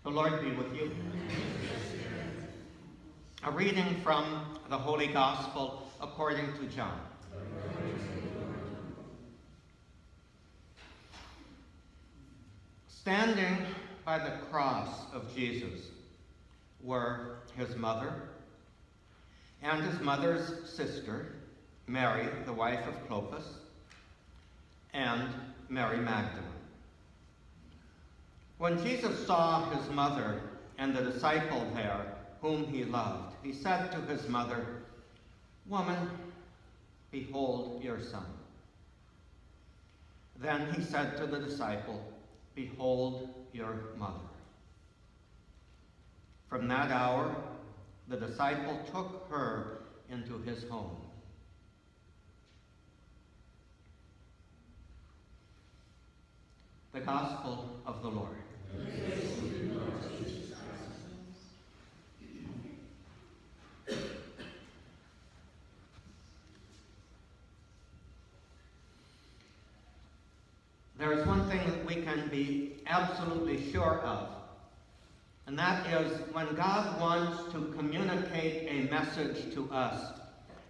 The Lord be with you. A reading from the Holy Gospel according to John. Standing by the cross of Jesus were his mother and his mother's sister, Mary, the wife of Clopas, and Mary Magdalene. When Jesus saw his mother and the disciple there whom he loved, he said to his mother, "Woman, behold your son." Then he said to the disciple, "Behold your mother." From that hour, the disciple took her into his home. The Gospel of the Lord. Praise to you, Lord Jesus Christ. There is one thing that we can be absolutely sure of, and that is when God wants to communicate a message to us,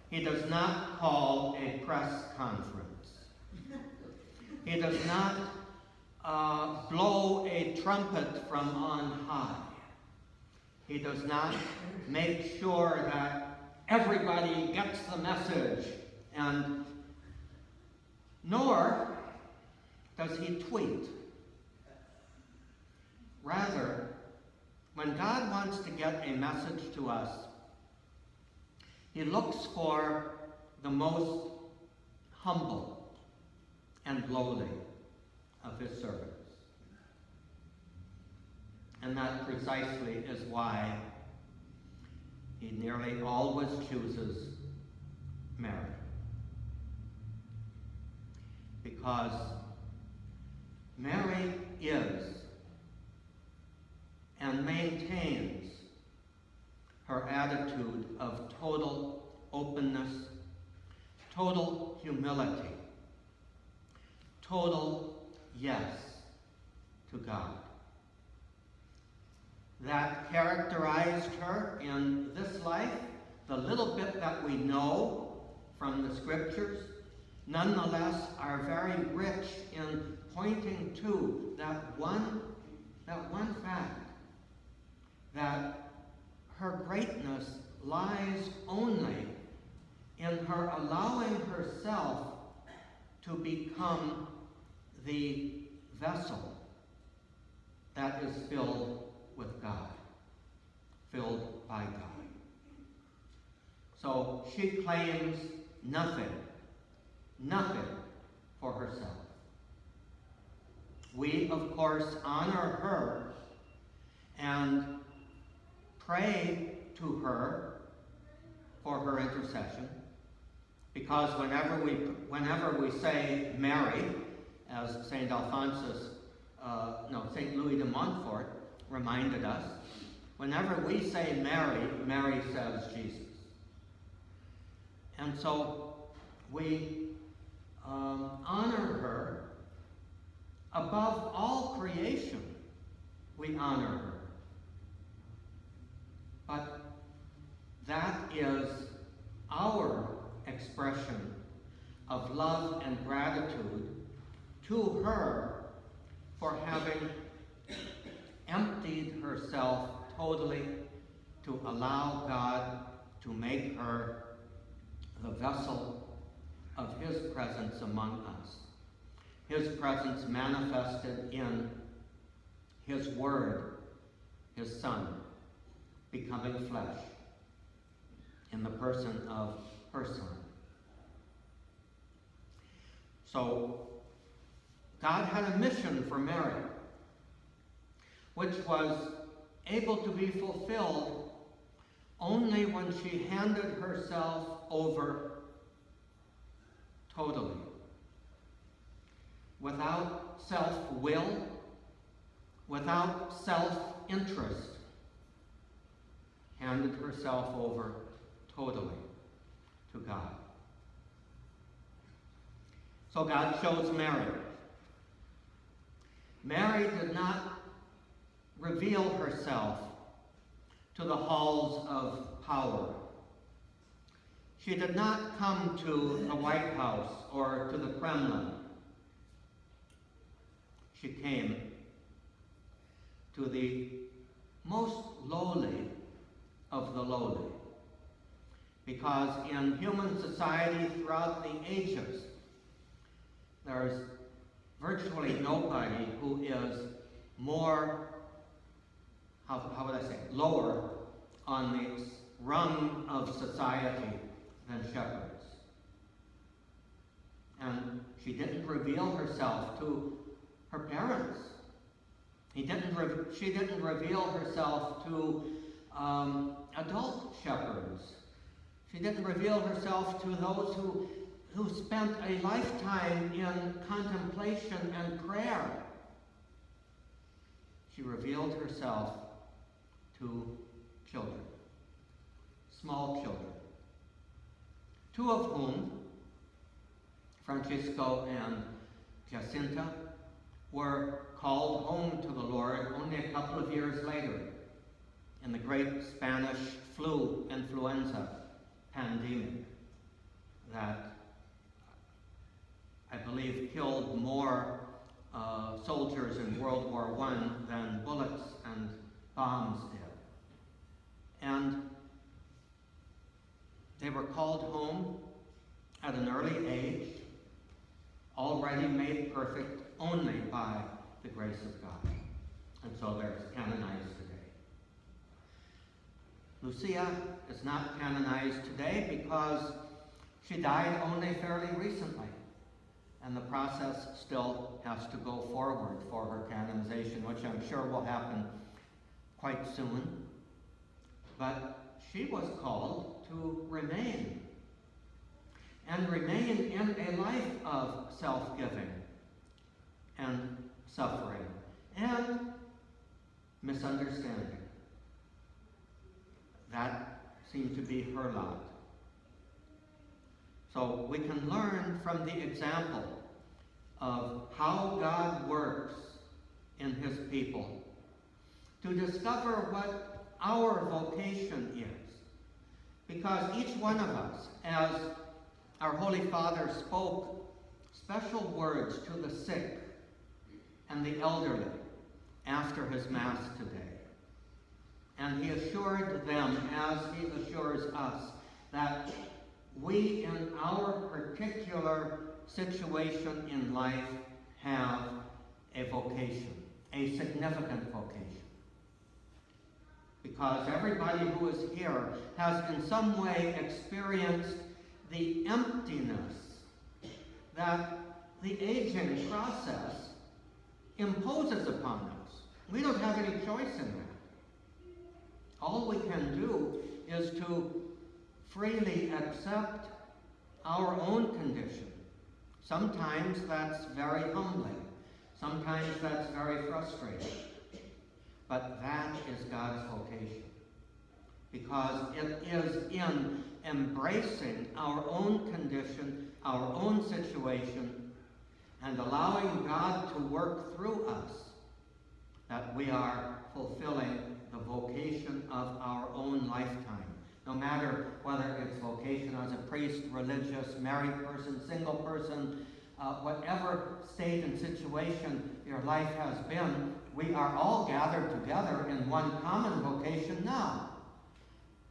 he does not call a press conference. He does not blow a trumpet from on high. He does not make sure that everybody gets the message, and nor does he tweet. Rather, when God wants to get a message to us, he looks for the most humble and lowly of his servants. And that precisely is why he nearly always chooses Mary. Because Mary is and maintains her attitude of total openness, total humility, total yes to God. That characterized her in this life, the little bit that we know from the scriptures, nonetheless are very rich in pointing to that one fact, that her greatness lies only in her allowing herself to become the vessel that is filled with God, filled by God. So she claims nothing for herself. We, of course, honor her and pray to her for her intercession, because whenever we say Mary, as St. Louis de Montfort reminded us, whenever we say Mary, Mary says Jesus. And so we honor her above all creation. We honor her. But that is our expression of love and gratitude to her for having emptied herself totally to allow God to make her the vessel of his presence among us. His presence manifested in his Word, his Son, becoming flesh in the person of her Son. So God had a mission for Mary, which was able to be fulfilled only when she handed herself over totally, without self-will, without self-interest, handed herself over totally to God. So God chose Mary. Mary did not reveal herself to the halls of power. She did not come to the White House or to the Kremlin. She came to the most lowly of the lowly. Because in human society throughout the ages, there's virtually nobody who is more, how would I say, lower on the rung of society than shepherds. And she didn't reveal herself to her parents. She didn't reveal herself to adult shepherds. She didn't reveal herself to those who spent a lifetime in contemplation and prayer. She revealed herself to children, small children, two of whom, Francisco and Jacinta, were called home to the Lord only a couple of years later in the great Spanish influenza pandemic that I believe killed more soldiers in World War I than bullets and bombs did. And they were called home at an early age, already made perfect only by the grace of God. And so they're canonized today. Lucia is not canonized today because she died only fairly recently. And the process still has to go forward for her canonization, which I'm sure will happen quite soon. But she was called to remain. And remain in a life of self-giving and suffering and misunderstanding. That seemed to be her lot. So we can learn from the example of how God works in his people to discover what our vocation is. Because each one of us, as our Holy Father spoke special words to the sick and the elderly after his Mass today. And he assured them, as he assures us, that we in our particular situation in life have a vocation, a significant vocation. Because everybody who is here has in some way experienced the emptiness that the aging process imposes upon us. We don't have any choice in that. All we can do is to freely accept our own condition. Sometimes that's very humbling. Sometimes that's very frustrating. But that is God's vocation. Because it is in embracing our own condition, our own situation, and allowing God to work through us that we are fulfilling the vocation of our own lifetime. No matter whether it's vocation as a priest, religious, married person, single person, whatever state and situation your life has been, we are all gathered together in one common vocation now.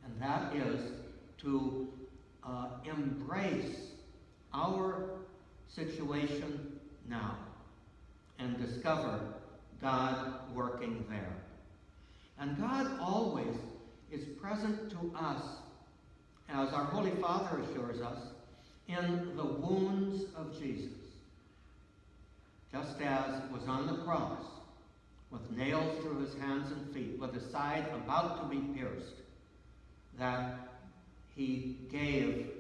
And that is to embrace our situation now and discover God working there. And God always is present to us, as our Holy Father assures us, in the wounds of Jesus. Just as it was on the cross, with nails through his hands and feet, with his side about to be pierced, that he gave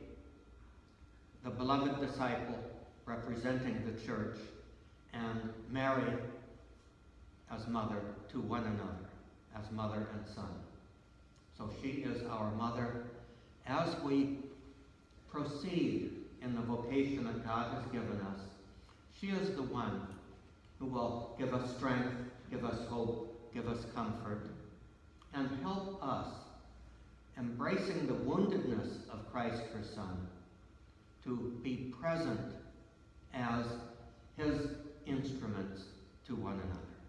the beloved disciple, representing the church, and Mary as mother to one another, as mother and son. So she is our mother. As we proceed in the vocation that God has given us, she is the one who will give us strength, give us hope, give us comfort, and help us, embracing the woundedness of Christ her Son, to be present as his instruments to one another.